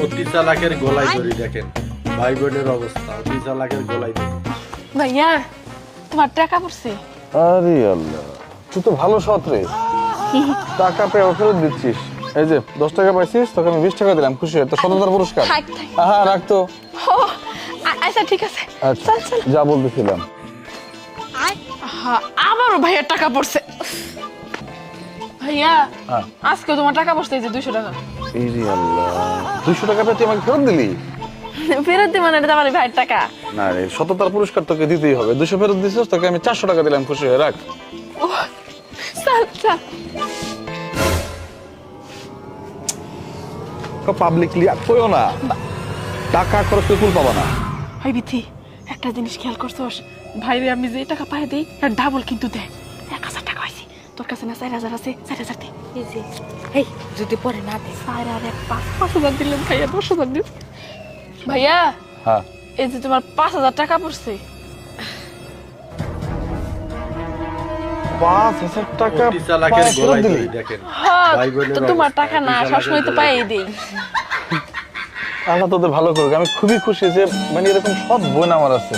অতি চালাকের গলায় ধরি দেখেন ভাই বোনের অবস্থা, অতি চালাকের গলায় ধরি। ভাইয়া তোমার টাকা পড়ছে। আরে আল্লাহ, তুই তো ভালো সৎ রে, টাকা পেয়ে ফেরত দিচ্ছিস। এই যে 10 টাকা পাইছিস, তোকে আমি 20 টাকা দিলাম, খুশি তো সততার পুরস্কার। থাক, থাক। হ্যাঁ রাখতো। আচ্ছা ঠিক আছে, আচ্ছা চল চল। যা বলতেছিলাম। আবারও ভাইয়ার টাকা পড়ছে। ভাইয়া হ্যাঁ। আজকে তোমার টাকা পড়ছে, এই যে 200 টাকা। এই রে আল্লাহ, 200 টাকা পেয়ে তুই আমাকে ফেরত দিলি? ফেরত দিই মানে এটা আমার ভাইয়ের টাকা। না রে, সততার পুরস্কার তোকে দিতেই হবে। 200 ফেরত দিছিস, তোকে আমি 400 টাকা দিলাম, খুশি হয়ে রাখ। চল চল। পাবলিকলি আর কইও না, টাকা খরচ করে কুল পাবা না। ভাই বিথি, একটা জিনিস খেয়াল করছোস? ভাইরে আমি যে টাকা পাই দেই আর ডাবল কিন্তু দেয়। 1000 টাকা হইছে, তোর কাছে না 4000 আছে, 4000 দে। এই যে এই যদি পরে না দে 4 আর 1 5000 দিলাম ভাইয়া, 10000 দিস। ভাইয়া হ্যাঁ, এই যে তোমার 5000 টাকা পড়ছে। 5000 টাকা অতি চালাকের ফেরত গলায় দিলি? ধরি দেখেন হ্যাঁ, ভাই বোনের তো তোমার অবস্থা, টাকা অতি না চালাকের সবসময় তো গলায় পাই ধরি। দেই। আল্লাহ তোদের ভালো করুক। আমি খুবই খুশি যে মানে এরকম সৎ বোন আমার আছে।